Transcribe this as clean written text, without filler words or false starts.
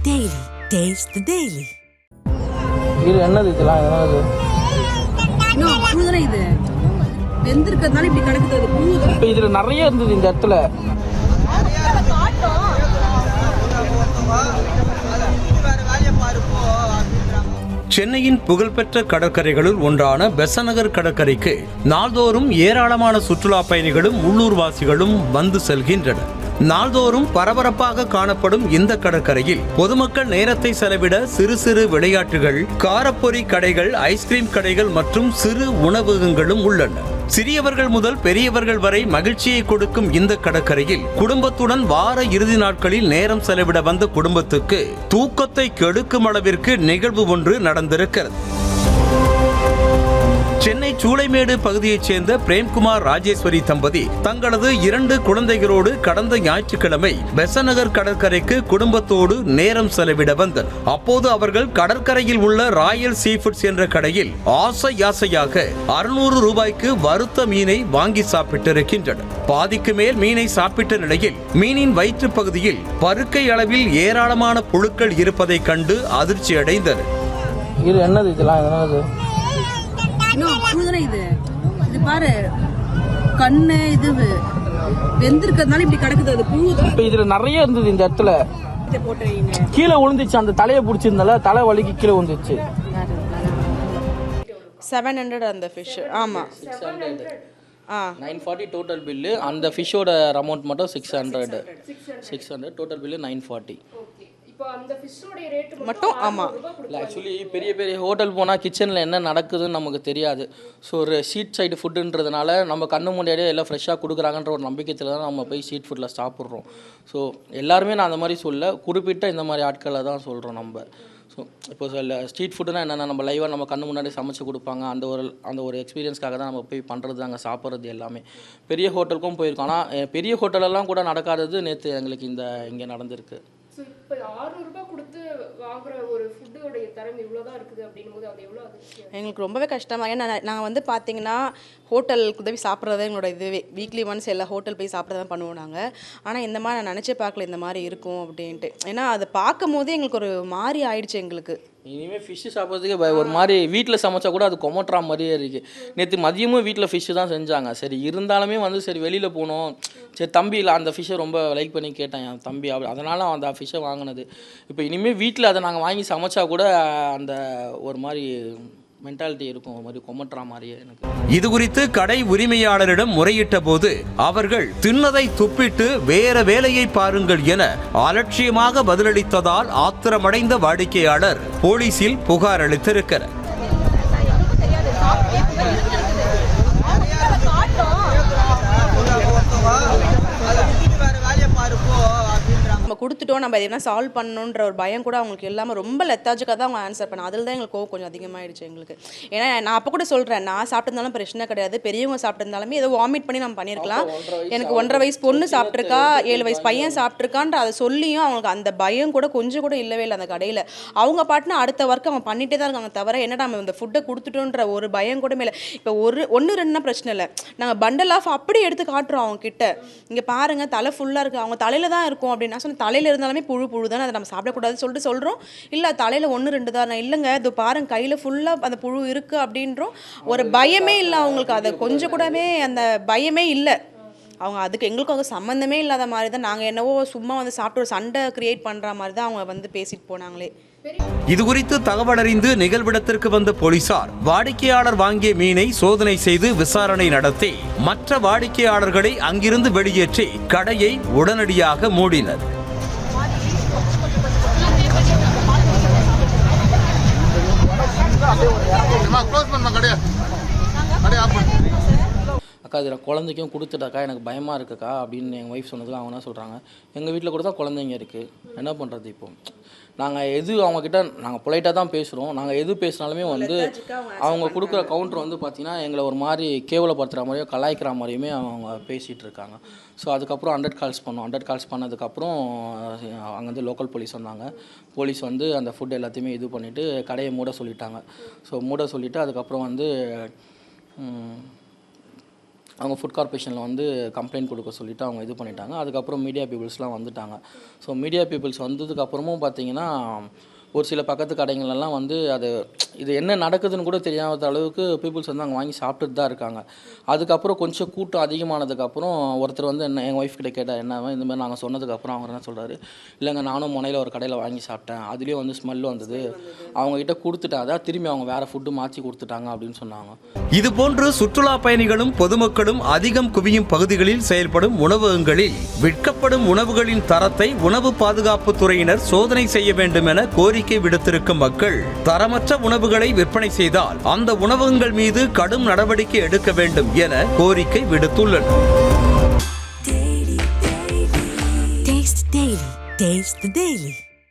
Daily. Taste the Daily. இது என்னது இதெல்லாம் என்னது? இன்னும் புழுதானே இது வெந்திருக்கிறதுனால இப்படி கிடக்குது. அது புழுதான். இப்போ இதில் நிறைய இருந்தது இந்த இடத்துல. சென்னையின் புகழ்பெற்ற கடற்கரைகளுள் ஒன்றான பெசநகர் கடற்கரைக்கு நாள்தோறும் ஏராளமான சுற்றுலா பயணிகளும் உள்ளூர்வாசிகளும் வந்து செல்கின்றனர். நாள்தோறும் பரபரப்பாக காணப்படும் இந்த கடற்கரையில் பொதுமக்கள் நேரத்தை செலவிட சிறு சிறு விளையாட்டுகள், காரப்பொரி கடைகள், ஐஸ்கிரீம் கடைகள் மற்றும் சிறு உணவகங்களும் உள்ளன. சிறியவர்கள் முதல் பெரியவர்கள் வரை மகிழ்ச்சியை கொடுக்கும் இந்த கடற்கரையில் குடும்பத்துடன் வார இறுதி நாட்களில் நேரம் செலவிட வந்த குடும்பத்துக்கு தூக்கத்தை கெடுக்கும் அளவிற்கு நிகழ்வு ஒன்று நடந்திருக்கிறது. சென்னை சூளைமேடு பகுதியைச் சேர்ந்த பிரேம்குமார் ராஜேஸ்வரி தம்பதி தங்களது 2 குழந்தைகளோடு கடந்த ஞாயிற்றுக்கிழமை பெசநகர் கடற்கரைக்கு குடும்பத்தோடு நேரம் செலவிட வந்தனர். அப்போது அவர்கள் கடற்கரையில் உள்ள ராயல் சீஃபுட்ஸ் என்ற கடையில் ஆசையாக 600 ரூபாய்க்கு வறுத்த மீனை வாங்கி சாப்பிட்டிருக்கின்றனர். பாதிக்கு மேல் மீனை சாப்பிட்ட நிலையில் மீனின் வயிற்று பகுதியில் பருக்கை அளவில் ஏராளமான புழுக்கள் இருப்பதை கண்டு அதிர்ச்சி அடைந்தனர். இது என்னது இதெல்லாம் என்னது? இன்னும் புழுதானே இது. இது பாரு, கண்ணு இது வெந்திருக்கிறதுனால இப்படி கிடக்குது. அது புழுதான். இப்போ இதில் நிறைய இருந்தது இந்த இடத்துல. கீழே விழுந்துச்சு. அந்த தலையை பிடிச்சிருந்தால தலை வலிக்கு கீழே விழுந்துச்சு. 700 அந்த ஃபிஷ். ஆமாம், 940 டோட்டல் பில்லு. அந்த ஃபிஷ்ஷோட அமௌண்ட் மட்டும் 600 டோட்டல் பில்லு 940 மட்டும். ஆமாம், இல்லை ஆக்சுவலி பெரிய பெரிய ஹோட்டல் போனால் கிச்சனில் என்ன நடக்குதுன்னு நமக்கு தெரியாது. ஸோ ஒரு ஸ்ட்ரீட் சைடு ஃபுட்டுன்றதுனால நம்ம கண்ணு முன்னாடியே எல்லாம் ஃப்ரெஷ்ஷாக கொடுக்குறாங்கன்ற ஒரு நம்பிக்கையில் தான் நம்ம போய் ஸ்ட்ரீட் ஃபுட்டில் சாப்பிட்றோம். ஸோ எல்லாருமே நான் அந்த மாதிரி சொல்ல, குறிப்பிட்ட இந்த மாதிரி ஆட்களை தான் சொல்கிறோம் நம்ம. ஸோ இப்போ ஸ்ட்ரீட் ஃபுட்டுனா என்னென்னா நம்ம லைவாக நம்ம கண்ணு முன்னாடி சமைச்சு கொடுப்பாங்க. அந்த ஒரு எக்ஸ்பீரியன்ஸ்க்காக தான் நம்ம போய் பண்ணுறது, அங்கே சாப்பிட்றது எல்லாமே. பெரிய ஹோட்டலுக்கும் போயிருக்கோம். ஆனால் பெரிய ஹோட்டலெல்லாம் கூட நடக்காதது நேற்று எங்களுக்கு இங்கே நடந்திருக்கு. ஸோ இப்போ 600 ரூபாய் கொடுத்து வாங்குற ஒரு ஃபுட்டோடைய தரம் இவ்வளோதான் இருக்குது அப்படின்னும் போது அது எவ்வளோ அதிர்ச்சியாக? எங்களுக்கு ரொம்பவே கஷ்டமாக. ஏன்னா நாங்கள் வந்து பார்த்தீங்கன்னா ஹோட்டலுக்கு உதவி சாப்பிட்றதே எங்களோட இதுவே. வீக்லி ஒன்ஸ் எல்லா ஹோட்டல் போய் சாப்பிட தான் பண்ணுவோம் நாங்கள். ஆனால் இந்த மாதிரி நான் நினச்சே பார்க்கல இந்த மாதிரி இருக்கும் அப்படின்ட்டு. ஏன்னா அதை பார்க்கும் போதே எங்களுக்கு ஒரு மாதிரி ஆயிடுச்சு எங்களுக்கு. இனிமேல் ஃபிஷ்ஷு சாப்பிட்றதுக்கு ஒரு மாதிரி வீட்டில் சமைச்சா கூட அது கொமட்டுறா மாதிரியே இருக்குது. நேற்று மதியமும் வீட்டில் ஃபிஷ்ஷு தான் செஞ்சாங்க. சரி இருந்தாலுமே சரி வெளியில் போகணும். சரி தம்பி இல்லை அந்த ஃபிஷ்ஷை ரொம்ப லைக் பண்ணி கேட்டேன் என் தம்பி. அதனால் அந்த ஃபிஷ்ஷை வாங்கினது. இப்போ இனிமேல் வீட்டில் அதை நாங்கள் வாங்கி சமைச்சா கூட அந்த ஒரு மாதிரி மென்டாலிட்டி இருக்கும், ஒரு மாதிரி கொமட்டுறா மாதிரியே எனக்கு. இது குறித்து கடை உரிமையாளரிடம் முறையிட்ட போது அவர்கள் தின்னதை துப்பிட்டு வேற வேலையை பாருங்கள் என அலட்சியமாக பதிலளித்ததால் ஆத்திரமடைந்த வாடிக்கையாளர் போலீசில் புகார் அளித்திருக்கிறார். நம்ம கொடுத்துட்டோம், நம்ம எதனா சால்வ் பண்ணணுன்ற ஒரு பயம் கூட அவங்களுக்கு இல்லாமல் ரொம்ப லெத்தாஜிக்காக தான் அவங்க ஆன்சர் பண்ண. அதில் தான் எங்களுக்கு கோவம் கொஞ்சம் அதிகமாகிடுச்சு எங்களுக்கு. ஏன்னா நான் அப்போ கூட சொல்கிறேன், நான் சாப்பிட்டிருந்தாலும் பிரச்சனை கிடையாது, பெரியவங்க சாப்பிட்டிருந்தாலுமே ஏதோ வாமிட் பண்ணி நம்ம பண்ணியிருக்கலாம். எனக்கு 1.5 வயசு பொண்ணு சாப்பிட்ருக்கா, 7 வயசு பையன் சாப்பிட்ருக்கான்ற அதை சொல்லியும் அவங்களுக்கு அந்த பயம் கூட கொஞ்சம் கூட இல்லவே இல்லை. அந்த கடையில் அவங்க பாட்டுன்னு அடுத்த ஒர்க் அவங்க பண்ணிகிட்டே தான் இருக்காங்க. தவிர என்னடா நம்ம இந்த ஃபுட்டை கொடுத்துட்டோன்ற ஒரு பயம் கூட இல்லை. இப்போ 1-2 பிரச்சனை இல்லை, நாங்கள் பண்டல் ஆஃப் அப்படி எடுத்து காட்டுறோம் அவங்க கிட்ட. இங்கே பாருங்கள் தலை ஃபுல்லாக இருக்குது, அவங்க தலையில் தான் இருக்கும் அப்படின்னு நான் சொன்னேன். தலையில் இருந்தாலுமே புழு தானே, அதை நம்ம சாப்பிடக்கூடாதுன்னு சொல்லிட்டு சொல்கிறோம். இல்லை தலையில் 1-2 தான். நான் இல்லைங்க இது பாருங்க கையில் ஃபுல்லாக அந்த புழு இருக்குது அப்படின்றோம். ஒரு பயமே இல்லை அவங்களுக்கு. அதை கொஞ்சம் கூடவே அந்த பயமே இல்லை அவங்க. அதுக்கு எங்களுக்கும் அவங்க சம்மந்தமே இல்லாத மாதிரி தான். நாங்கள் என்னவோ சும்மா சாப்பிட்டு ஒரு சண்டை கிரியேட் பண்ணுற மாதிரி தான் அவங்க பேசிட்டு போனாங்களே. இது குறித்து தகவலறிந்து நிகழ்விடத்திற்கு வந்த போலீசார் வாடிக்கையாளர் வாங்கிய மீனை சோதனை செய்து விசாரணை நடத்தி மற்ற வாடிக்கையாளர்களை அங்கிருந்து வெளியேற்றி கடையை உடனடியாக மூடினர். அக்கா இதில் குழந்தைக்கும் கொடுத்துட்டாக்கா எனக்கு பயமாக இருக்குக்கா அப்படின்னு எங்கள் ஒய்ஃப் சொன்னதுக்கு அவங்க என்ன சொல்கிறாங்க, எங்கள் வீட்டில் கூட தான் குழந்தைங்க இருக்குது, என்ன பண்ணுறது. இப்போது நாங்கள் அவங்கக்கிட்ட நாங்கள் பொலைட்டாக தான் பேசுகிறோம். நாங்கள் எது பேசினாலுமே அவங்க கொடுக்குற கவுண்டர் பார்த்திங்கன்னா எங்களை ஒரு மாதிரி கேவலப்படுத்துகிற மாதிரியோ கலாய்க்கிற மாதிரியுமே அவங்க பேசிகிட்டு இருக்காங்க. ஸோ அதுக்கப்புறம் 100 கால்ஸ் பண்ணோம். 100 கால்ஸ் பண்ணதுக்கப்புறம் அங்கேருந்து லோக்கல் போலீஸ் வந்தாங்க. போலீஸ் அந்த ஃபுட் எல்லாத்தையுமே இது பண்ணிவிட்டு கடையை மூட சொல்லிட்டாங்க. ஸோ மூட சொல்லிவிட்டு அதுக்கப்புறம் அவங்க ஃபுட் கார்ப்பரேஷனில் வந்து கம்ப்ளைண்ட் கொடுக்க சொல்லிவிட்டு அவங்க இது பண்ணிட்டாங்க. அதுக்கப்புறம் மீடியா பீப்புள்ஸ்லாம் வந்துட்டாங்க. ஸோ மீடியா பீப்புள்ஸ் வந்ததுக்கப்புறமும் பார்த்தீங்கன்னா ஒரு சில பக்கத்து கடைங்களெல்லாம் வந்து அது இது என்ன நடக்குதுன்னு கூட தெரியாத அளவுக்கு பீப்புள்ஸ் வந்து அங்கே வாங்கி சாப்பிட்டுட்டு தான் இருக்காங்க. அதுக்கப்புறம் கொஞ்சம் கூட்டம் அதிகமானதுக்கப்புறம் ஒருத்தர் வந்து என்ன எங்கள் ஒய்ஃப் கிட்ட கேட்டால் என்ன இந்த மாதிரி நாங்கள் சொன்னதுக்கப்புறம் அவர் என்ன சொல்கிறாரு, இல்லைங்க நானும் முனையில் ஒரு கடையில் வாங்கி சாப்பிட்டேன், அதுலேயும் வந்து ஸ்மெல் வந்தது, அவங்ககிட்ட கொடுத்துட்டேன், அதான் திரும்பி அவங்க வேறு ஃபுட்டு மாற்றி கொடுத்துட்டாங்க அப்படின்னு சொன்னாங்க. இதுபோன்று சுற்றுலா பயணிகளும் பொதுமக்களும் அதிகம் குவியும் பகுதிகளில் செயல்படும் உணவகங்களில் விற்கப்படும் உணவுகளின் தரத்தை உணவு பாதுகாப்பு துறையினர் சோதனை செய்ய வேண்டும் என கோரிக்கை விடுத்திருக்கும் மக்கள் தரமற்ற உணவுகளை விற்பனை செய்தால் அந்த உணவகங்கள் மீது கடும் நடவடிக்கை எடுக்க வேண்டும் என கோரிக்கை விடுத்துள்ளனர். Taste the Daily.